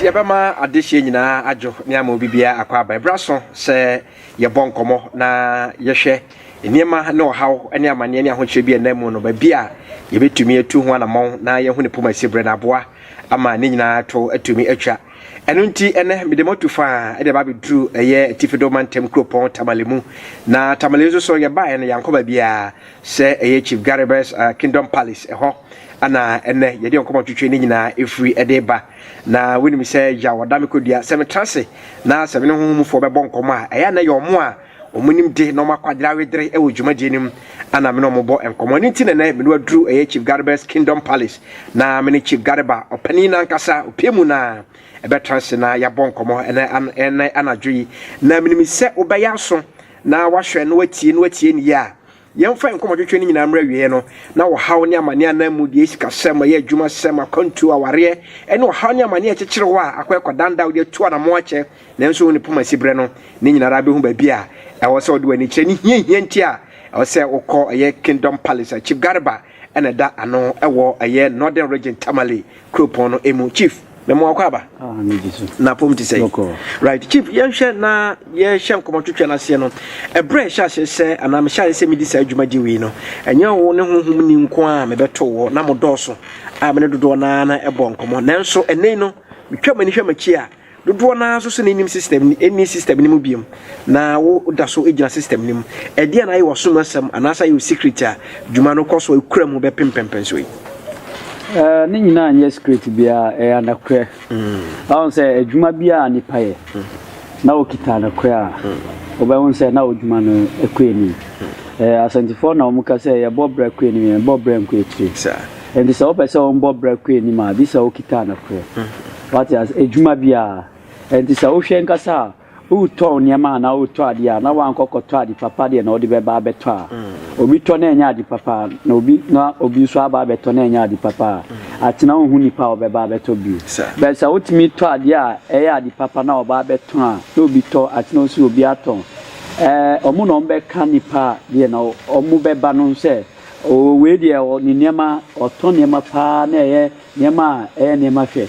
Yabama adehye nyina ajo ne ama obibia akwa ba braso se ye bonkomo na yehwe eniema na ohaw ene amane ne ahoche bia na mu no ba bia ye betumi etu ho anamon na ye hu ne poma sibre na boa ama ne nyina to atumi atwa eno nti ene medemotu fa ede ba bedru eye tifidoman tem kropon tamalemu na tamalezo so ye ba ene yankoba bia se eye Chief Garibes Kingdom Palace eho ana ene yedi onkomo twetwe ni nyina efri edeba na wini se ya wadame kodua se metrase na se me no humufo be bonkomo a eya na yomo a omunim de no makwadra wedre e wodwumadie nim ana me no mobo enkomo ni ti na me no aduru eye Chief Garibes Kingdom Palace na me ni Chief Gariba opani na nkasa opiemu na ebe trase na ya bonkomo ene anadwi na me ni se obeya so na wahwe no watie ni ya yemfa nkomo twetwe ni nyina mra wie no na wo hawo ne amane anamu de esika sema ye adwuma sema kontu aware ene wo hawo ne amane akekere wo akwa danda wo de tu na mo ache na nso wo ne poma sibre no ne nyina ra be hu ba bia e wo se wo de wani kire ni hie nti a e wo se wo kọ ye Kingdom Palace Chief Gariba ene da ano e wo ye Northern Region Tamale Kropon no emu Chief memo akwaba na pomti say right Chief yenhwe na ye hye nkomo twetwe na se no ebre hye se ana me hye se medi sa adwuma wi no enye wo ne honhom ni nko a me beto wo na modoso a me ne dodo na ebo nkomo nanso ene no metwa mani hwe machi a dodo na so so ne system ni system ni mu biem na wo da so ejina system ni mu e dia na ye wo so masam anasa ye secret a dwuma no koso ekura mu be pempempen so yi ni nyina anye secret bia anakwe awon se adwuma bia ni paye na okita anakwe a obawon se na odwuma no ekwani asantifo na omuka se ye bobra ekwani me bobra enkwetri and so opese on bobra ekwani ma bisa okita anakwe what as adwuma bia and so ohwe nkasa uto niama na uto ade a na wankokoto ade papa de na odi beba beto a obi to na enya ade papa na obi so aba beto na enya ade papa atina hu nipa obeba beto bi be sa utimi to ade a eya ade papa na oba beto a na obi to atina so obi aton omu no mbe ka nipa de na omu beba no se o we de ni niama oto niama pa na eye niama niama hwe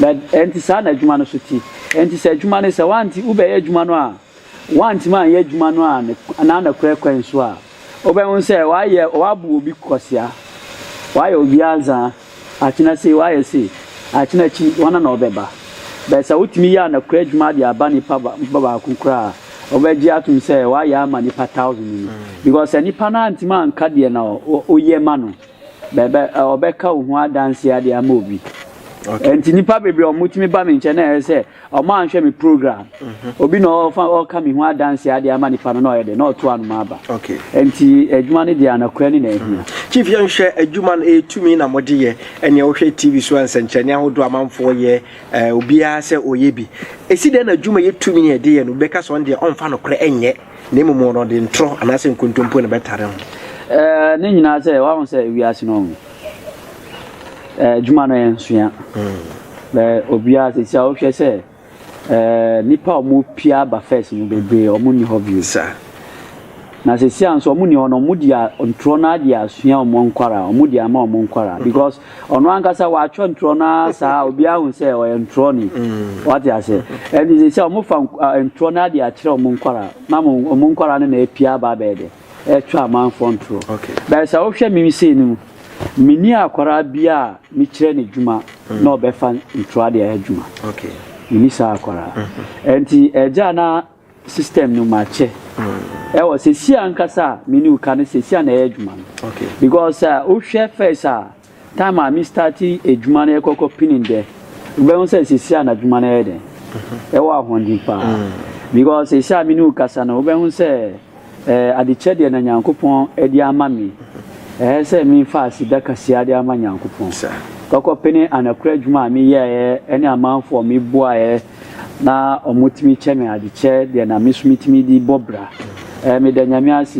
but enti sa na adwuma no so ti enti se adwuma ne se wanti ube ye adwuma no a wanti man ye adwuma no a na na kwen so a obe won se wa ye wabu obi kosia wa ye obi anza atina se wa ye se atina chi wana na obeba be sa utimi ya na kwen adwuma de aba ni pa baba kunkura obeji atum se wa ya ama ni pa 1000 ni because any pa anti man ka de na oye ma no bebe obeka ohu adanse ade ama obi enti nipa bebre omutimi ba me nche na se o ma nhwe me program obi no o ka me hu adanse ade ama nipa no ye de na oto anu ma ba okay enti adwuma ne de anakwa ni na ehia Chief yenhwe adwuma no etumi na mode ye ene wo hwe TV so ansenche ne ahodo amanfo ye obia se oye bi esi de na adwuma yetumi ne de ye no beka so de onfa no kore enye na emumu no de ntro anase nkontompo ne betare ho ne nyina se wa won se wiase no juma no ensua be obia se sia o hwe se nipa omu pia ba first mu bebe omu ni hobby sa na se sia nso omu ni ono mu dia ntro na dia asua omu nkwara omu dia ma omu nkwara because ono ankasa wa atwo ntro na sa obia hu se o ntro ni what you say and se sia omu fa ntro na dia kire omu nkwara na omu nkwara ne na pia ba bede etwa man fontro okay ba se o hwe mi se ni mini akwara bia mi kire ne djuma na obefa ntro ade ya djuma okay mini sa akwara enti eja na system no mache ewo se si ankasa mini uka ne se si na ya djuma okay because o hwe first time a mi start edjuma na ekoko pinin de ube won se si na djuma na ede ewo ahondi pa because se si mini uka sa na ube won se adiche de na nyankopon edi ama mi se mi fa sida kasia de ama nyankopon koko pene anakura dwuma mi ye ene amanfo mi boa na omutimi cheme adiche de na mismitimi di bobra me da nyame asi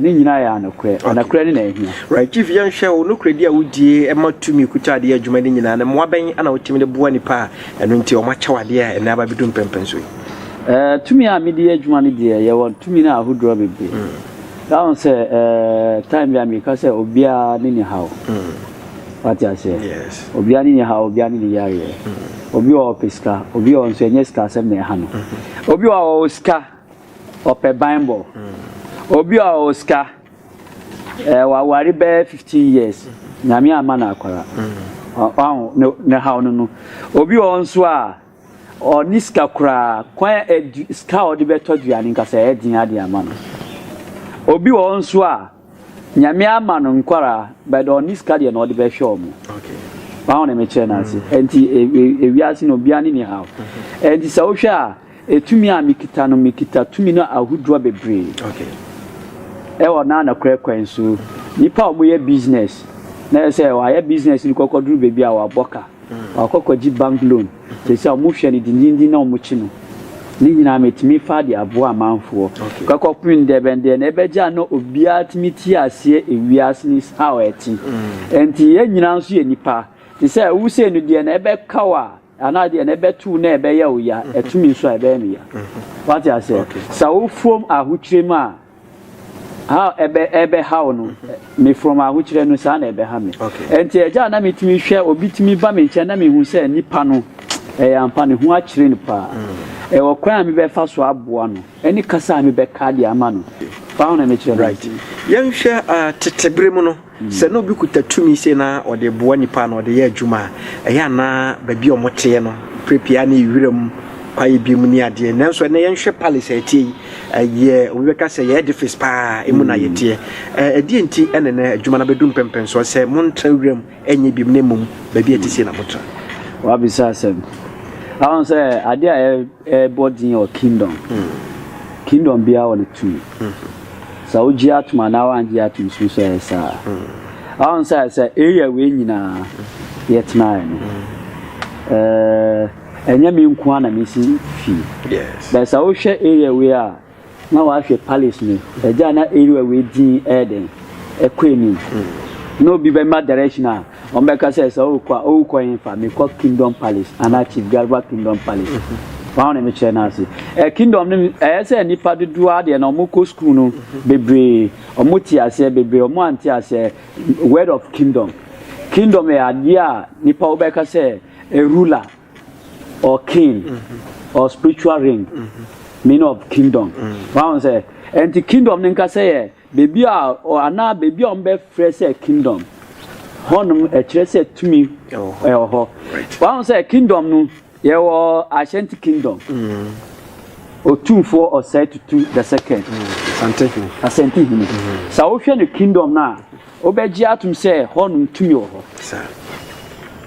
ni nyina ya anakura ni na ehia right Chief yenhwe wo no kredi a wudie e matumi kuta de adwuma ni nyina na moaben ana wotimi de boa nipa eno nti o machawade a ene aba bidum pempenso tumi a mi de adwuma ni de ye won tumi na ahodro bebe down say time ya mi ka say obia ni how what you say yes obia ni how obia ni yare obi o peska obi o nso enye ska asem na ha no obi o ska ope bible obi o ska wa wari be 15 years nyame ama na akwara ne ha no obi o nso a o niska kura kwan ska o de beto duane nka se edin ade ama no obi o nso a nyame ama no nkwara but o niska de na o de be hwe omo bawo na meche na ase enti ewiase no bia ni ha enti sa wo hwe a etumi a mikita tumi no ahudro bebre ewo na krekwen so nipa o moye business na say wa ye business ni kokoduru bebi a wa boka wa kokoji bank loan se say o mo hwe ni dindin na o mo chi no ni nyina metimi fa de abo amanfo kokopun de bende na ebeja no obia timiti ase ewiase ni how eti enti ye nyina nso ye nipa ti say wo say no de na ebe kawa ana de na ebe tu na ebe ya oya etumi nso ebe mi ya what I say sa wo from ahuchirem a how ebe how no me from ahuchire no sa na ebe ha me enti eja na metimi hwe obi timi ba me nche na me hu say nipa no ampa ne hu akire ni pa wo kwan me be fa so aboa no eni kasa me be ka de ama no fa na me kire right yen hwe tetebre mu no se no bi kutatumi se na ode boa nipa na ode ye adwuma ya na ba bi omote no prepare na yiram kwaye bi mu ni ade nanso na yen hwe palace atie ye obi be ka se ye edifice pa emu na yetie ade enti ene na adwuma na bedum pempen so se montra wiram enye bi mu na mum ba bi atise na motra wa bisa sem awon say ade a body or kingdom kingdom bia won tu Saudi atuma na wanji atum so esa awon say area we nyina yetna no enye mi nko na mi si fi yes but so hwe area we a na wa hwe palace ni eja na area we din eden ekwemi no bi be ma direction a on be ka say so kwa infa me kwa kingdom palace ana chief garba kingdom palace found me chena si kingdom ni say nipa dudu ade na omko school no bebre omuti ase bebre omu anti ase word of kingdom e ade a nipa obeka say a ruler or king or spiritual ring meaning of kingdom found say and the kingdom nka say baby a or ana baby on be fresh kingdom honum e kire say tumi ho found say kingdom no ye wo Ashanti kingdom otumfo or said to the second Ashanti sa wo hwe no kingdom na obeji atum say honum tumi ho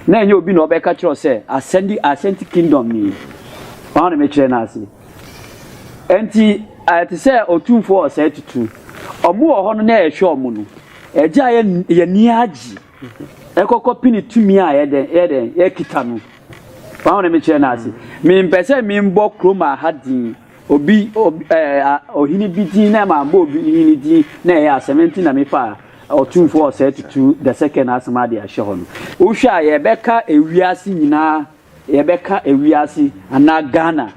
na enye obi na obeka kire say Ashanti kingdom ni found me kire na ase enti ati say otumfo or said to omo ho no na ehwe omo no eja ye ni agi ekoko pini tumi a ye kita no found me chere na ase me mpese me mbo kroma hadin obi ohini bidin na ma mbo obi hini di na ya 70 na me fa otumfo set to the second asma de ahye ho no wo hwa ye beka ewiase nyina ye beka ewiase ana Ghana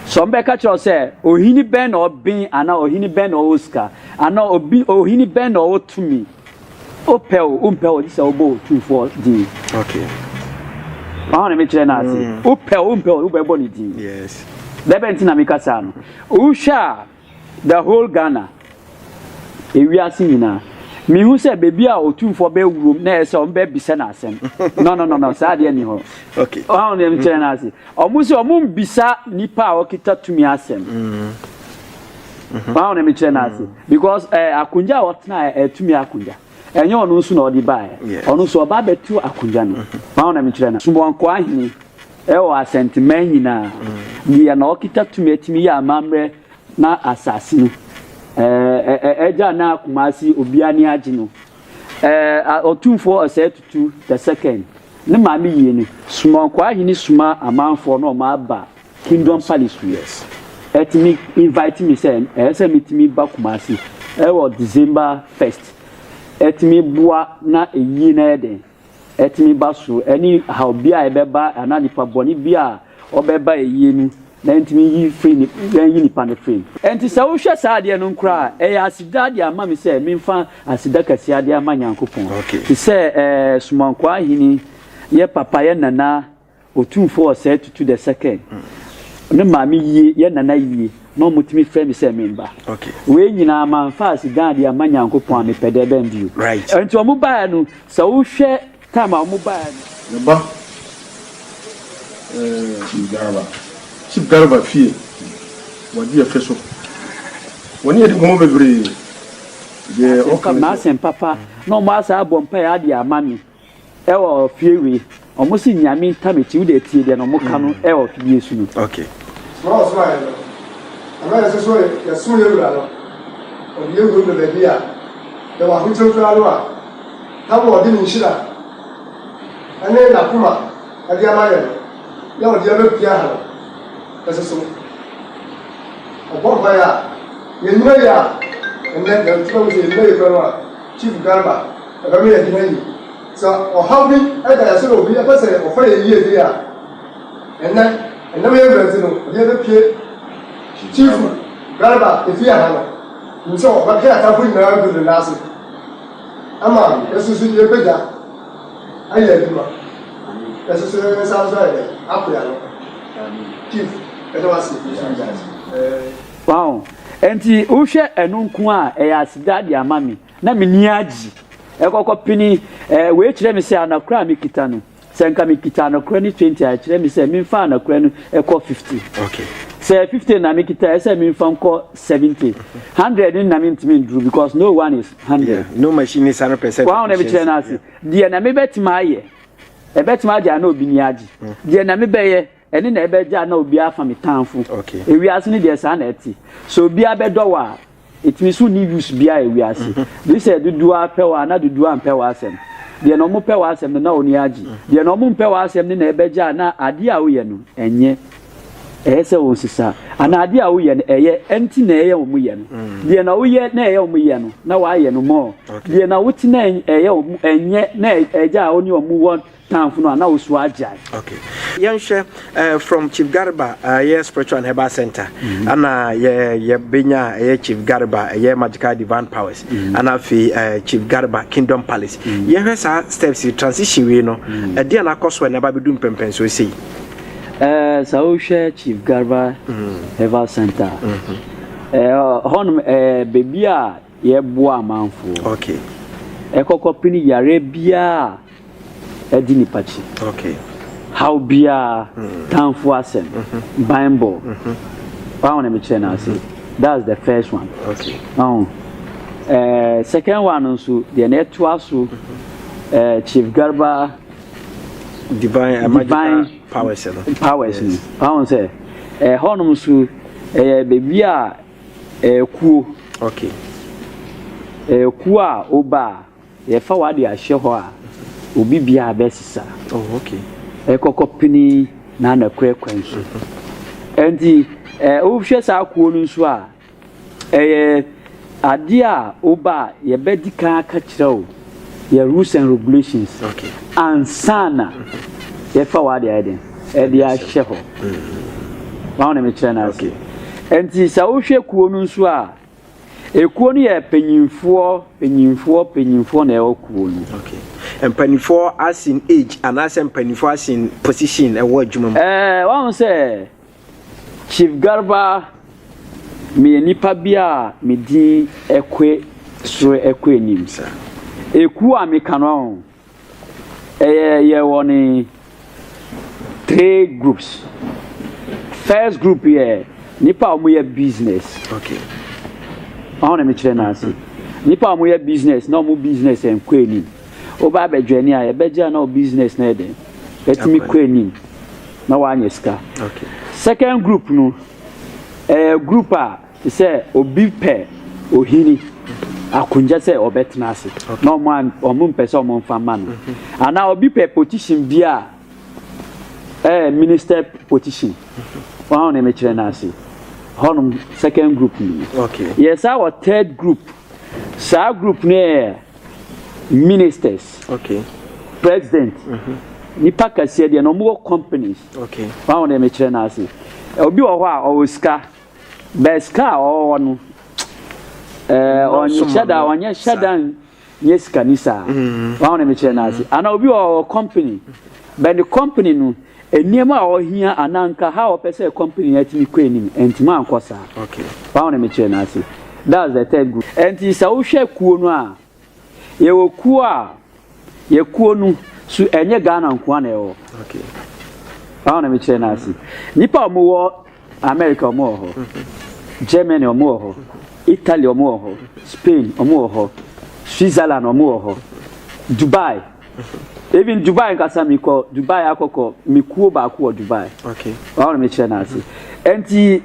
so mbeka chere se ohini ben na obin ana ohini ben na Oscar ana obi ohini ben na otumi opel this obo 24 di okay I me chena ase upel ubebo ni di yes debe ntina mikasa no usha the whole Ghana ewiase nyina mi hu se bebi a otumfo be wurom na ese on be bisa na asem no sa de ni ho okay me chena ase omu se omu bisa nipa a okita tumi asem me chena ase because akunja wotna tumi akunja enye onu nso na odi bae onu so oba betu akunja no ma ona me kire na sumbo anko ahini wo asentimen nyina dia na okita tumetimi ya amamre na asasi no eja na akumasi obiani agi no otumfo osetutu the second ne ma me yie ni sumbo anko ahini suma amanfo no ma ba kingdom palace yes etimi invite me say metimi ba kumasi wo December 1st etimi bua na eyi na eden etimi baso eni how bia ebeba ananipa boni bia obeba eyi nu na etimi yi free ni yi ni pan free enti sa wo hwe sa ade no nkra e asida de ama me se memfa asida kasi ade ama nyankopon ti se sumankwa hini ye papa ye nana otumfo say to the second ne maami yie ye nana yie no mutimi frɛ me sɛ memba okay we nyina man fast gan dia manyankopɔn me pɛdɛ bɛn bio right enti omo baa no sɛ wo hwɛ time a omo baa no ba Chief Garba fie wadi afeso woni yedi mo bebre de okay ma sen papa no mo asa abɔ mpa ya de amami ɛwɔ fie we omo si nyame tameti wo de tie de no mo ka no ɛwɔ fie su no okay so I know ama se so ya so ye wura no o ye wura be bia de wa hu tsotra lo a ta bo de ni shira ane na kuma adi amaye ya o de be pia ha ese so o bo ba ya ye nyina ya ene de tso wo ye ye ko no Chief Garba e ba me ye dinani so o how bi e da ya so obi e pa se o fa ye ye dia ene me ye wura ti no de be pie Chief Garba if you are so but here ta fun na go na so ama esusu ye beja aye aduma esusu ye sa so aye apoya no Chief edawasi wow enti wo hwɛ enu nko a ɛyɛ asida de amami na me ni agi ɛkɔkɔ pini we kyerɛ me sɛ anakra me kita no sɛ nka me kita anakra ni 20 a kyerɛ me sɛ me fa anakra no ɛkɔ 50 okay say 50 na me kita I say me from call 70 100 na me ntimi ndru because no one is 100 yeah. No machine is 100% wow na me kyerɛ na ase de na me betima aye e betima aje na obi ni agi de na me beye ene na ebeja na obi afa me tanfo okay ewi ase ne de sa na eti so obi abedo wa etimi so ni use bia ewi ase this say dudu apewa na dudu ampewa asem de no mo pewa asem na oni agi de no mo pewa asem ne na ebeja na ade a wo ye no enye ese wo sisa anade a wo ye no eye enti na eye wo mu ye no de na wo ye na eye wo mu ye no na wa ye no mo de na wo ti na eye wo enye na eja oni wo mu won tanfo no na wo so ajai okay yanhwe from Chief Garba yes spiritual and herbal center ana ye benya Chief Garba magical divine powers ana fi Chief Garba Kingdom Palace ye hwe sa steps transition we no e dia na koso na ba bedum pempen so sei Sausha Chief Garba Herbal Center. Honum baby a ye boa manfo. Okay. Ekoko pini yare bia edi nipachi. Okay. How bia tanfo asem. Bible. Paone me chena ase. That's the first one. Okay. Second one also the network so Chief Garba divine powers powers ni pound say honum so baby a kuo okay kuo a oba ye fa wade a hye ho a obi bia besisa oh okay kokopini na na kwekwan so enti o hwe sa kuo no so a ade a oba ye bedika ka kireo ye rules and regulations okay ansana ye fa wade aden e a hye ho ba wona me kire na okay enti sa wo hwe kuo no so a ekuo no ye penyimfo na e kuo no okay and pennyfo as in age and as in pennyfo as in position e wo adwuma won say Chief Garba me nipa bia me din ekwe so ekwe nim sa ekuo a me kano ye woni 3 groups. First group here nipa omo ye business okay on me kire na ase nipa omo ye business na omo business en kwani oba badwani a ye beja na business na eden etimi kwani na wanye ska okay second group no group a say obi pe ohini akunja say obetna ase na omo mpese omo mfa ma no ana obi pe position bia minister position on me kire na ase honum second group ni okay yes our third group sa group ne ministers okay president nipa kase de no more companies okay on me kire na ase obi wo ho a o ska beska o no on shada onye shada yes kanisa on me kire na ase ana obi wo company but the company no eniema ohia ananka ha opese company yatimi kwenim entima ankosa okay ba na me chere na ase that's the third group enti sa wo hwe kuo no a ye wo kuo a ye kuo no su enye Ghana nko na ewo okay ba na me chere na ase nipa omo wo America omo ho Germany omo ho Italy omo ho Spain omo ho Switzerland omo ho Dubai even Dubai nkasa mi ko Dubai akoko mi kuo ba ko Dubai okay ba na me chere na ase enti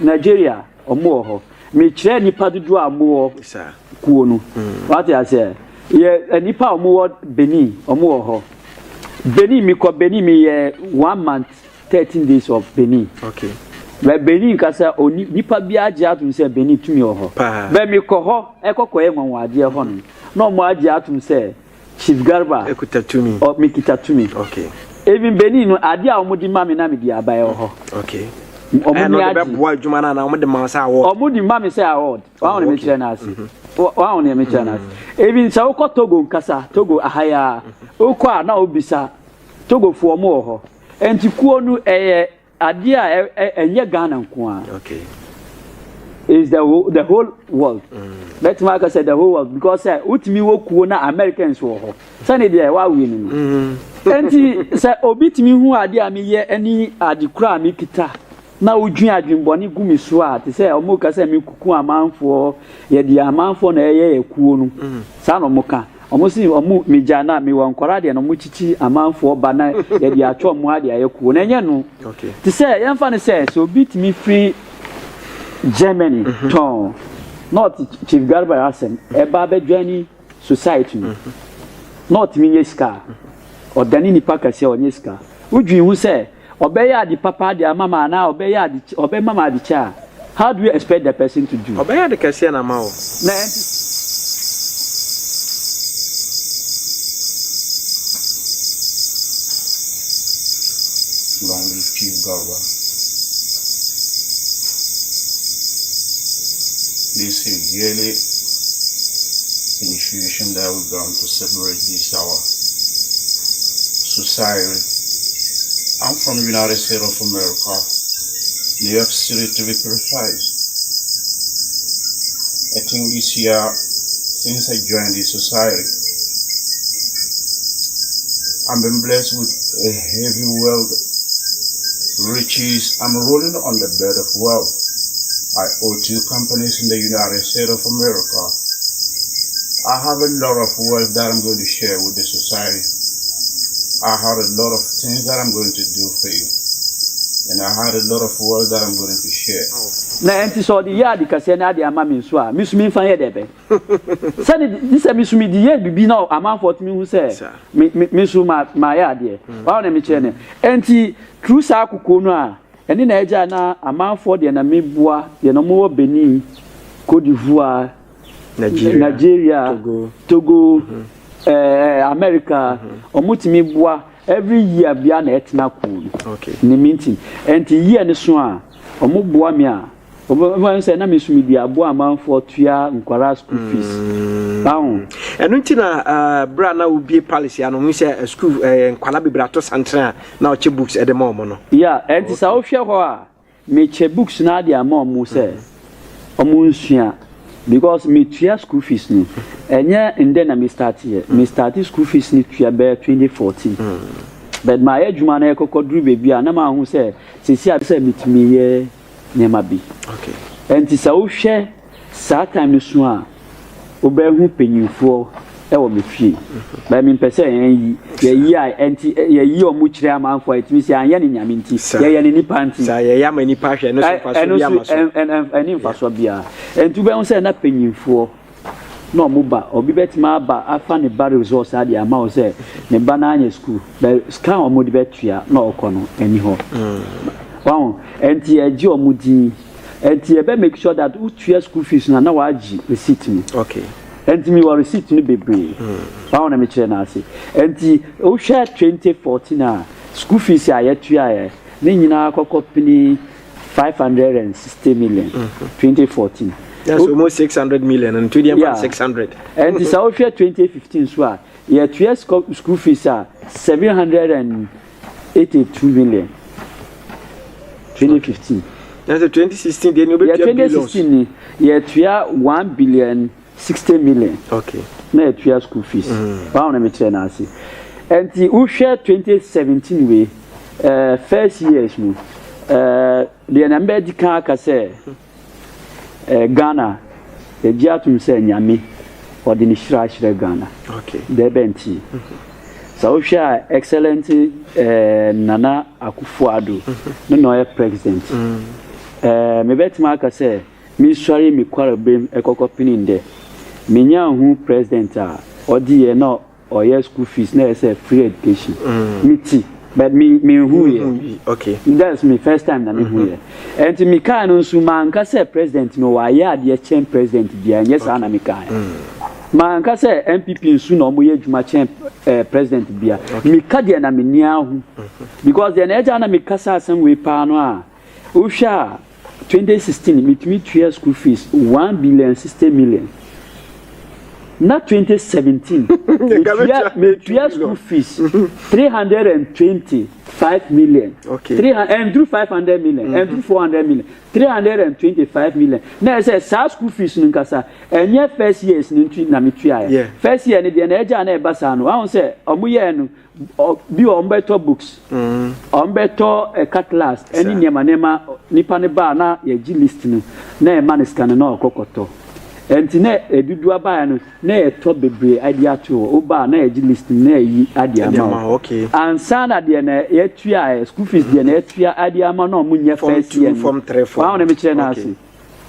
Nigeria omo ho me chere nipa dudu amowo sir kuo no what you say ye nipa omo Benin omo ho Benin mi ko Benin mi ye 1 month 13 days of Benin okay be Benin kasa oni nipa bia age atum say Benin tumi ho be mi ko ho ekoko ye nwanwade ho no no mo age atum say Chief Garba ekuta tumi o mi kita tumi okay even Benin no ade a omo di mame na me di abaye ho okay omo ni age boa adwuma na omo de ma sa award omo di mame say award wa me chere na ase wa me chere na ase even sa uko Togo nkasa Togo ahaya uko a na obisa Togo fu omo ho enti kuo nu eye ade a enye Ghana nko a okay is the whole world let me say the whole world because utimi wo kuo na Americans wo ho sane de wa wi ni enti say obitimi hu ade a me ye ani ade kura me kita na odwun adwenboni gumi so a te say omo ka say me kuku amanfo ye de amanfo na ye kuo nu sa no mo ka omo si omo meja na me won kwara de no mo chichi amanfo ba na ye de atwo mo ade aye kuo na enye no okay te say ye mfa ne say so obitimi free Germany ton not Chief Garba Hassan eba bedwani society not minyeska odani ni pakase onyeska udwin hu say obeya di papa di mama na obeya di obe mama di cha how do you expect the person to do obeya di kase na ma o na long live Chief Garba. This is yearly initiation that we've done to celebrate this our society. I'm from the United States of America, New York City to be precise. I think this year, since I joined this society, I've been blessed with a heavy wealth, riches. I'm rolling on the bed of wealth. I owe 2 companies in the United States of America. I have a lot of wealth that I'm going to share with the society. I have a lot of things that I'm going to do for you. And I had a lot of wealth that I'm going to share. na enti so the yard kase na ade ama me so a misumi fa ye debe say this misumi di ye bibi na amanfo timi hu say misuma ma ya ade wa na me chere ne enti true sa akoko no a eni na eja na amanfo de na mebua de no mo Benin Cote d'Ivoire Nigeria Togo America omutimi bua every year bia na etna cool okay ni meeting enti year ne so a omubua me a obo say na mesumi di aboa amanfo tua nkwara school fees down enu ntina bra na obi policy ano mu say school nkwala bebrato santra na oche books e de mo no yeah enti sa wo hwe ho a me che books na de ama mu say omu nsua because me tua school fees ni enye inde na me start here me start school fees ni tua be 2014 but my adwuma na ekokodru bebi a na ma hu say sisi a say mitimi ye nema bi okay enti sa wo hwe sa time ni so a obehu penyimfo e wo me fie ba mi pese ye yi a enti ye yi o mu kire amanfo etimi si anya ni nyame nti ye ni nipa nti sa ye ya mani pa hwe no so fa so bia maso eni fa so bia enti be hu say na penyimfo no mu ba obi betima ba afa ne ba resource ade ama o say ne ba na anya school be scan o mu de betua na okono eni ho wow enti eji o mu di enti e be make sure that u tua school fees na waji receipt ni okay enti mi wa receipt ni bebre wow na me chere na ase enti o hwe 2014 a school fees a yetua ye ni nyina akoko pini 560 million 2014 that's almost 600 million and 600 and this our 2015 so a yetua school fees a 700 and 82 million. 2015. That's a 2016. Then you 2016. Yeah, 1 billion 60 million. Okay. Na 2 school fees. Wow, na me tell na see. And the share 2017 way first years mu the number di kan ka say Ghana e ji atum say nyame odi ni shira Ghana. Okay. The benti. So share excellent Nana Akufo-Addo no president. Me betima ka say me sorry me kwara bem ekoko pinin de. Me nya hu president a odi ye no or school fees na say free education. Me but me who here. Okay. That's my first time na me who here. And me kan nso man ka say president no wa ya de chen president bia yes ana me kan. Man ka say MPP nso no mo ye djuma chen president bia. Me ka de na me nia hu. Because the na me kasa asem we pa no a. O sha 2016 me 2 years school fees 1 billion 60 million. Not 2017. Me 2 years school fees 325 million. Okay. 300 and through 500 million and through 400 million. 325 million. Now say school fees nkasa. Enye first years na me tua. First year ni de na eja na e basa no. I say omuye no bi ombeto books. Ombeto catalyst eni nema nipa ne ba na ye gi list no. Na e man scan na okokoto. Enti na edudu aba no na eto bebre idea to oba na egi list na yi idea ma. Okay. Ansa na de na ye tua school fees de na tua idea ma na omunye first year from 3 4. Wa na me kire na ase.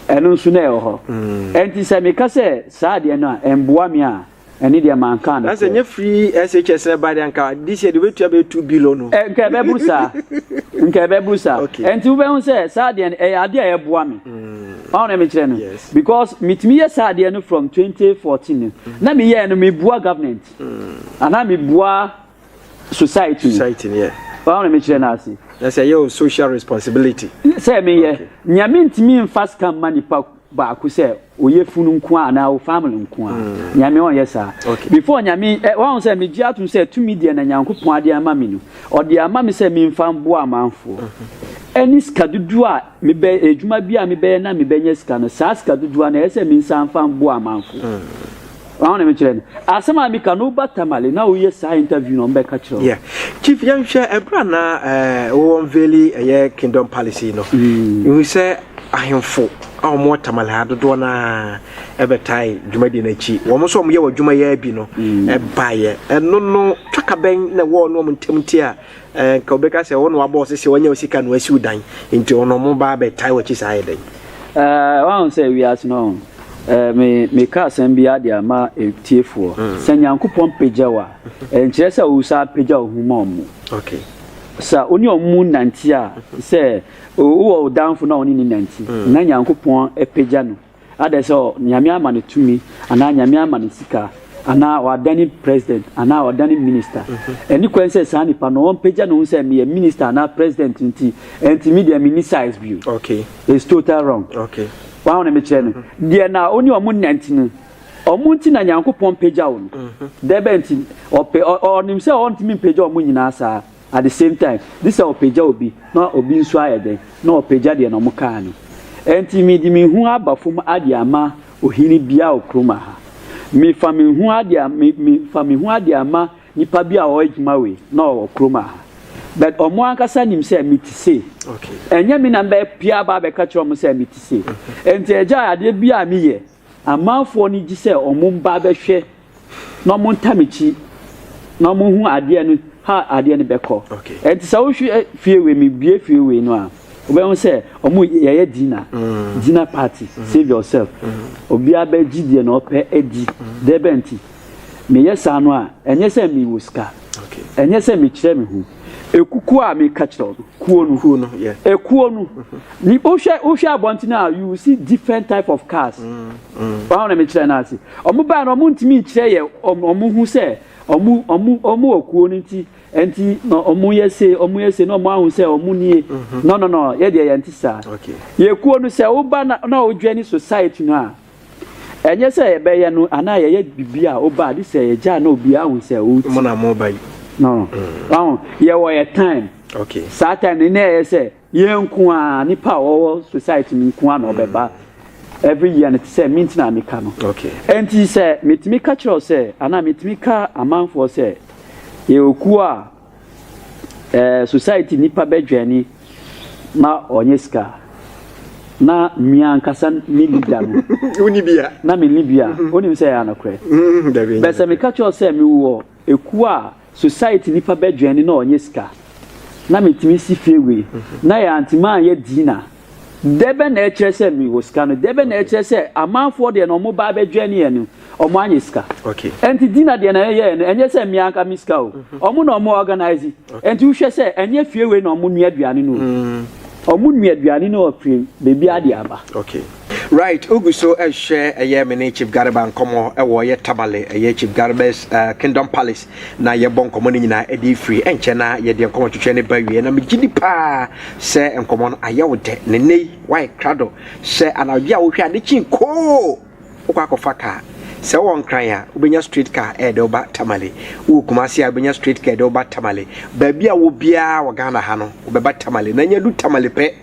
Eno nso na e ho. Enti se me ka se sa de na emboa me a eni de man kan. Na se nye free SHS na ba de anka this year de we tua be 2 billion no. Nke be busa. Nke be busa. Enti we be say sa de e ade e boa me. Yes. Because me yes no from 2014 na me year no me bua government and na me bua society yeah. Found me chere na asi. That's your social responsibility. Say me ye nyame ntimi mfast can money pa ba ku say oye funu nko a na o family nko a nyame on yes before nyame one say me gi atum say to media na nyankopon ade ama me no o de ama me say me mfam bo amanfo any skadudu a me be ejuma bia me be na me benye ska no sa skadudu a na ese me nsan fam bo amanfo Round me chere asema mi kanu batamale na oye sa interview no be ka kire yeah chief yan hwe ebra na wo veli eye kingdom policy no you say ahemfo a mo tamale adodo na ebetai dwumadi na chi wo mo so mo ye wadwuma ya bi no baye eno no twaka ben na wo no mo ntemti a ka obeka se wo no abo se wonya osika no asi udan nti ono mo ba betai wa chi sa ye den one say we as no me ka sambia dia ma etiefo sanyankopon pejawa enkyere se wo sa peja ohuma omu okay sa oni omu nanti a se wo downfo na oni ni nanti na nyankopon epeja no ada se nyame ama ne tumi ana nyame ama ne sika ana wadani president ana wadani minister eni kwense sa nipa no on peja no se me minister na president nti media minister is view okay it's total wrong okay wa na me kire de na oni omu nanti no omu nti na nyankopon peja wo debe nti onim se on timi peja omu nyina sa at the same time this our peja obi na obi nso ayede na opeja de na omu ka no enti mi di mi hu abafom ade ama ohini bia okroma ha mi fami hu ade ama nipa bia o ejuma we na okroma ha but omo ankasa nim se mi ti se okay enye mi na be pia ba be ka kire omo se mi ti se enti eja ade bia mi ye amanfo ni gi se omo ba be hwe na omo ntamichi na omo hu ade no ha ade no be ko enti sa wo hwe fie we mi bie fie we no a obe say omo ye dinner party save yourself obi abeji die na ope edi debenti me yesa no a enye se mi wuska enye se mi kire mi hu ekuku a me ka kire kuo no yeah ekuo no ni ohwe abonti na you see different type of cars ba na me kire na ase omo ba na omo ntimi kire ye omo hu se omo okuo no nti enti no omo yese no omo ahun se omo nie no ye de ye nti sa okay ye kuo no se wo ba na odwani society no a enye se ye be ye no ana ye bibia wo ba di se ye ja na obi ahun se wo mo na mo bai no ye wo ye time Okay. Satan in there say yenko nipa wo society nko na obeba every year it say mint na meka no. Okay. Enti say metimi ka kiro say ana metimi ka amanfo say ye oku a society nipa bedwani na onyeska na miankasa ni leader no Uni bia na me libia onim say anokre be say me ka kiro say me wo eku a society nipa bedwani na onyeska na metimi si fewe na ya antima ye dina debe na ekire se mi wo ska no debe na ekire se amanfo de no mo ba bedwani enu omo anyiska. Okay. Enti dina de na ye no enye se mi anka miska o omo na omo organize enti wo hwe se enye fewe na omo nua aduane no omo nua aduane no ofre bebi ade aba. Okay. Right, Uguso share a year mini Chief Garba and Como a warrior Tamale, a year Chief Garba's Kingdom Palace, na ye bon common na edi free and chena ye de come to train by and me gidi pa say and common ayawde nene why crado say and awia wo hwa de chin ko okwa say one cryer ubenya street car e de oba Tamale wo kumasi ubenya street car de oba Tamale ba bia wo bia wo Ghana ha no obeba Tamale na nya du Tamale pe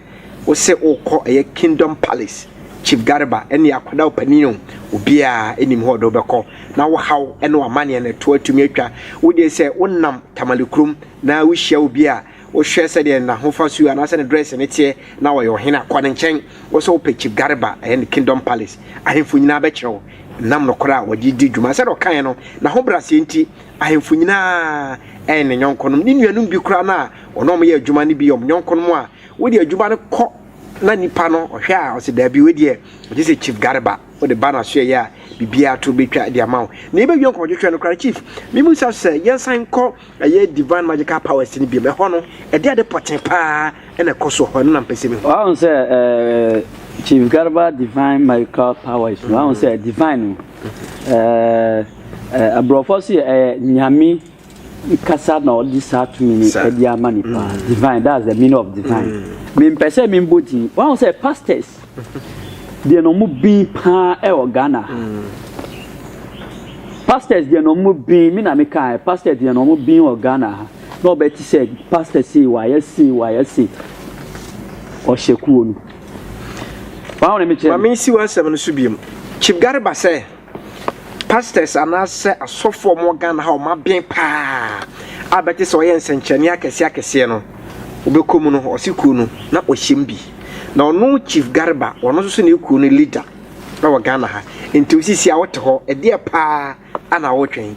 wo say okọ a Kingdom Palace Chief Garba eni akwada opanino obia enim ho do beko na wo haw ene wa mane na to atumi atwa wo de se wonnam Tamalekrum na wo hia obia wo hwe se de na ho fasu ana se ne dress ne tie na wo yo hena kwa ne nchen wo so pe Chief Garba ene Kingdom Palace ahemfu nyina be kire wo nam no kora wo di dwuma se do kan no na ho brase enti ahemfu nyina ene nyonkonom ni nuanum bi kora na ono mo ye adwuma ne bi yom nyonkonom a wo de adwuma ne kɔ na nipa no ohwa o se da bi we de say Chief Garba o de bana so ya bibia to betwa de amaw na ebe wion ko twetwa no kra Chief mi mu sa say yensan ko aye divine magical powers ni bi me ho no e de poten pa e na koso ho na mpese mi I won't say Chief Garba divine magical powers I won't say divine abrofosi nyami kasa na odi sa to me e di amani pa divine, that's the meaning of divine. Me pese me mboti won say pastors de no mu bi pa e o Ghana pastors de no mu bi me na me kan pastors de no mu bi o Ghana no be ti say pastors say why o sheku onu won me che ma me si wan sem no so biem Chief Garba say pastors anase asofo mo Ghana ha o ma bien pa abeti so ye nsenchane akese no obekomu no osiku no na ohyembi na ono Chief Garba ono so ne ku no leader na wa Ghana ha enti osisi a wote ho ede pa ana wotwen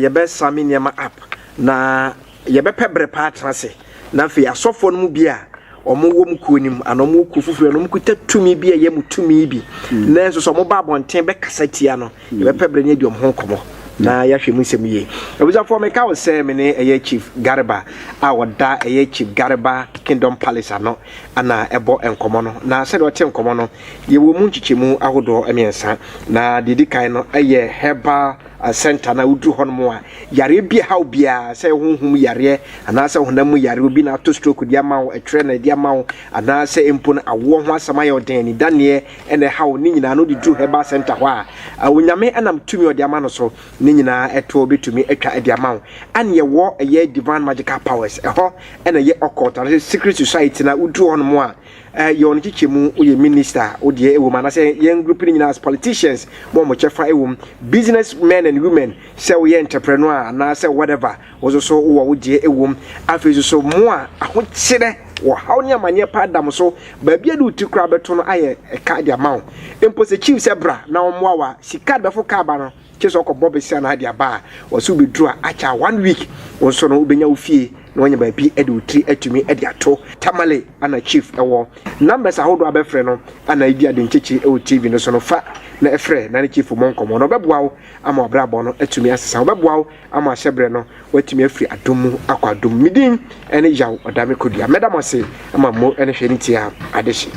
ye be sami niema app na ye be pebre pa trase na fe asofo no mu bia omo wom ku nim anomo ku fufu no mu kutatumi bia ye mutumi bi na enso so mo ba bonten be kasatia no ye be pebre ne diom ho komo na ya hwe musem ye obuza for me ka wo say me ne eye Chief Garba a woda eye Chief Garba Kingdom Palace ano ana ebo enkomo no na se do te enkomo no ye wo mu nchichemu ahodo emiensa na didi kan no eye herbal center na udu honmo a yare bia ha bia se honhum yare ana se honam yare obi na to stroke dia mawo etwere na dia mawo ana se empo na awo ho asama ye oden ni danie ene ha ni nyina no di herbal center ho a wonyame anam tumi odi ama no so ni nyina eto betumi etwa edi ama wo an ye wo eye divine magical powers eho ene ye occult and secret society na udu honmo a yon chichemu uye minister odie ewo mana say yen group ni nyina as politicians mo chefa ewo businessmen and women say we entrepreneur na say whatever was so wo odie ewo afi so mo a ahokyere wo haw ni amane pa dam so ba bia de utikura beto no aye ka dia mawo empo se chief se bra na wo moa sika befo ka ba no cheso ko bobesi na dia ba wo so be dru acha 1 week wo so no ubenya wo fie na wanya ba bi ede utri atumi ede ato Tamale ana Chief ewo numbers ahodo abefre no ana idi ade nchechi e TV no so no fa na efre na Chief monkomo no beboa wo ama obrabo no atumi asesa beboa wo ama hyebre no watumi afri adomu akwadom midin ene yaw odame kodua medamose ama mo ene hwe ni tia adeshi